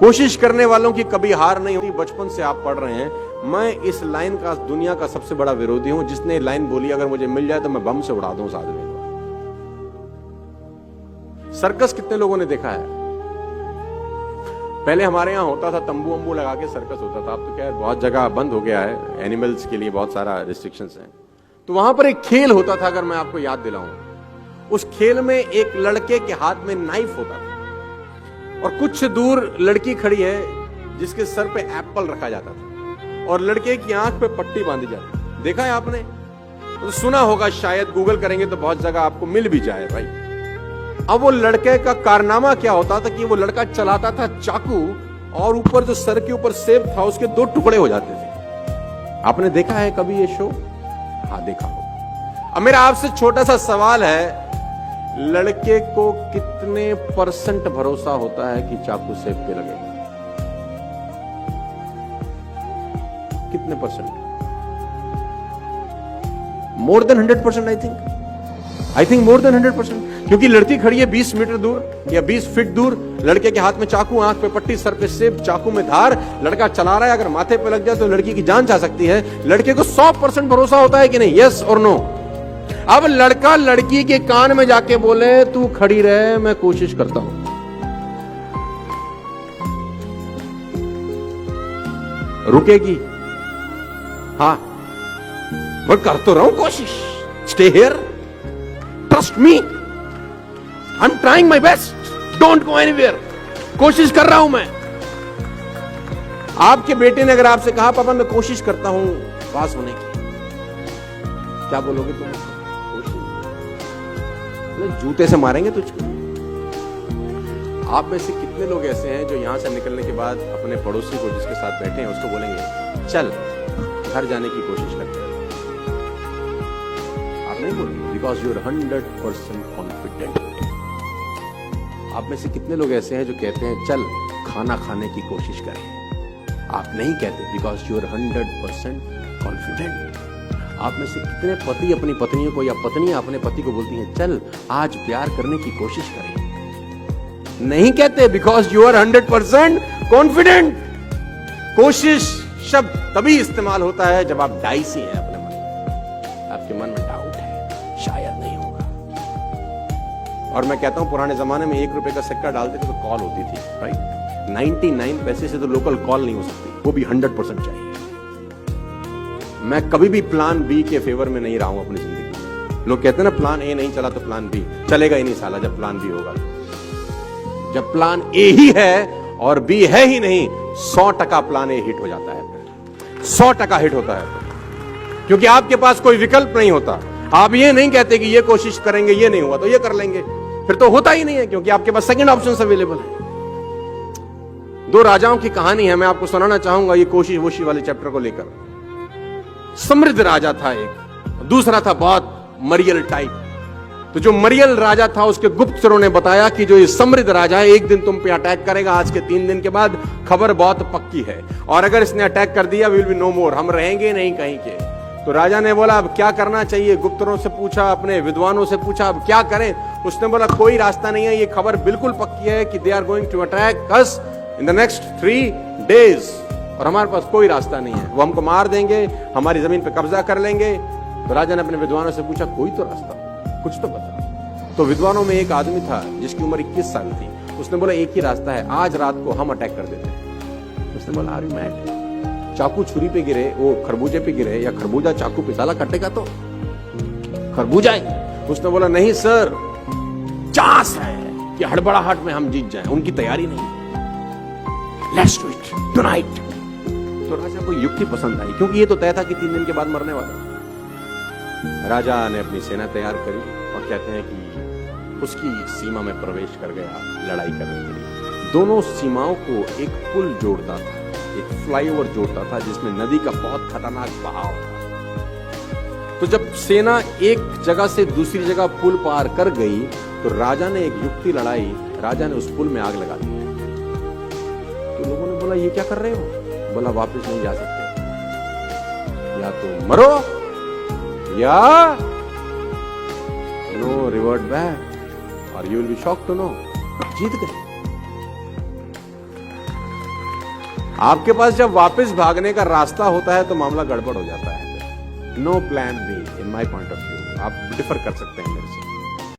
कोशिश करने वालों की कभी हार नहीं होती। बचपन से आप पढ़ रहे हैं। मैं इस लाइन का दुनिया का सबसे बड़ा विरोधी हूं जिसने लाइन बोली अगर मुझे मिल जाए तो मैं बम से उड़ा दूं उस आदमी को। सर्कस कितने लोगों ने देखा है? पहले हमारे यहां होता था, तंबू वंबू लगा के सर्कस होता था। अब तो खैर बहुत जगह बंद हो गया है, एनिमल्स के लिए बहुत सारा रिस्ट्रिक्शंस है। तो वहां पर एक खेल होता था, अगर मैं आपको याद दिलाऊं। उस खेल में एक लड़के के हाथ में नाइफ होता था और कुछ दूर लड़की खड़ी है जिसके सर पे एप्पल रखा जाता था और लड़के की आंख पे पट्टी बांधी जाती। देखा है आपने? तो सुना होगा शायद, गूगल करेंगे तो बहुत जगह आपको मिल भी जाए भाई। अब वो लड़के का कारनामा क्या होता था कि वो लड़का चलाता था चाकू और ऊपर जो सर के ऊपर सेब था उसके 2 टुकड़े हो जाते थे। आपने देखा है कभी ये शो? हाँ, देखा होगा। अब मेरा आपसे छोटा सा सवाल है, लड़के को कितने % भरोसा होता है कि चाकू सेब पे लगेगा? कितने %? More than 100% I think more than 100%। क्योंकि लड़की खड़ी है 20 मीटर दूर या 20 फीट दूर, लड़के के हाथ में चाकू, आंख पे पट्टी, सर पे सेब, चाकू में धार, लड़का चला रहा है। अगर माथे पे लग जाए तो लड़की की जान जा सकती है। लड़के को 100% भरोसा होता है कि नहीं? यस और नो? अब लड़का लड़की के कान में जाके बोले तू खड़ी रहे, मैं कोशिश करता हूं। रुकेगी? हाँ, मैं कर तो रहा हूं कोशिश। Stay here, trust me, I am trying my best, don't go anywhere. कोशिश कर रहा हूं मैं। आपके बेटे ने अगर आपसे कहा पापा मैं कोशिश करता हूं पास होने की, क्या बोलोगे तुम? जूते से मारेंगे तुझको। आप में से कितने लोग ऐसे हैं जो यहां से निकलने के बाद अपने पड़ोसी को जिसके साथ बैठे हैं उसको बोलेंगे चल घर जाने की कोशिश करते हैं? आप नहीं बोलेंगे, बिकॉज यू आर 100% कॉन्फिडेंट। आप में से कितने लोग ऐसे हैं जो कहते हैं चल खाना खाने की कोशिश करें? आप नहीं कहते, बिकॉज यू आर 100% कॉन्फिडेंट। आप में से कितने पति अपनी पत्नियों को या पत्नियां अपने पति को बोलती हैं चल आज प्यार करने की कोशिश करें? नहीं कहते, बिकॉज यू आर 100% कॉन्फिडेंट। कोशिश शब्द तभी इस्तेमाल होता है जब आप डाइसी हैं अपने मन में, आपके मन में डाउट है शायद नहीं होगा। और मैं कहता हूं पुराने जमाने में 1 रुपए का सिक्का डालते थे तो कॉल होती थी, राइट? 99 पैसे से तो लोकल कॉल नहीं हो सकती, वो भी 100% चाहिए। मैं कभी भी प्लान बी के फेवर में नहीं रहा हूं अपनी जिंदगी में। लोग कहते हैं ना प्लान ए नहीं चला तो प्लान बी चलेगा ही नहीं साला। जब प्लान बी होगा, जब प्लान ए ही है और बी है ही नहीं, 100% प्लान ए हिट हो जाता है, 100% हिट होता है। क्योंकि आपके पास कोई विकल्प नहीं होता। आप ये नहीं कहते कि ये कोशिश करेंगे, ये नहीं हुआ तो ये कर लेंगे, फिर तो होता ही नहीं है, क्योंकि आपके पास सेकंड ऑप्शन अवेलेबल है। 2 राजाओं की कहानी है, मैं आपको सुनाना चाहूंगा ये कोशिश वोशी वाले चैप्टर को लेकर। समृद्ध राजा था एक, दूसरा था बहुत मरियल टाइप। तो जो मरियल राजा था उसके गुप्तचरों ने बताया कि जो ये समृद्ध राजा है एक दिन तुम पे अटैक करेगा, आज के 3 दिन के बाद, खबर बहुत पक्की है, और अगर इसने अटैक कर दिया विल बी नो मोर, हम रहेंगे नहीं कहीं के। तो राजा ने बोला अब क्या करना चाहिए? गुप्तचरों से पूछा, अपने विद्वानों से पूछा अब क्या करें? उसने बोला कोई रास्ता नहीं है, ये खबर बिल्कुल पक्की है कि they are going to attack us in the next 3 days, और हमारे पास कोई रास्ता नहीं है, वो हमको मार देंगे, हमारी जमीन पे कब्जा कर लेंगे। तो राजा ने अपने विद्वानों से पूछा कोई तो रास्ता, कुछ तो बता। तो विद्वानों में एक आदमी था जिसकी उम्र 21 साल थी। उसने बोला एक ही रास्ता है, आज रात को हम अटैक कर देते हैं। उसने बोला आर यू मैड? चाकू छुरी पे गिरे, वो खरबूजे पे गिरे, या खरबूजा चाकू पे साला कटेगा तो खरबूजा ही। उसने बोला नहीं सर, चांस है कि हड़बड़ाहट में हम जीत जाएं, उनकी तैयारी नहीं है, लेट्स डू इट टुनाइट। तो राजा को युक्ति पसंद आई, क्योंकि ये तो तय था कि 3 दिन के बाद मरने वाला। राजा ने अपनी सेना तैयार करी और कहते हैं कि उसकी सीमा में प्रवेश कर गया लड़ाई करने के लिए। दोनों सीमाओं को एक पुल जोड़ता था, एक फ्लाईओवर जोड़ता था जिसमें नदी का बहुत खतरनाक बहाव था। तो जब सेना एक जगह से दूसरी जगह पुल पार कर गई तो राजा ने एक युक्ति लड़ाई, राजा ने उस पुल में आग लगा दी। तो लोगों ने बोला ये क्या कर रहे हो? बोला वापस नहीं जा सकते, या तो मरो या नो रिवर्ट बैक और you will be shocked to know जीत गए। आपके पास जब वापस भागने का रास्ता होता है तो मामला गड़बड़ हो जाता है। No plan B in my point of view. आप डिफर कर सकते हैं मेरे से।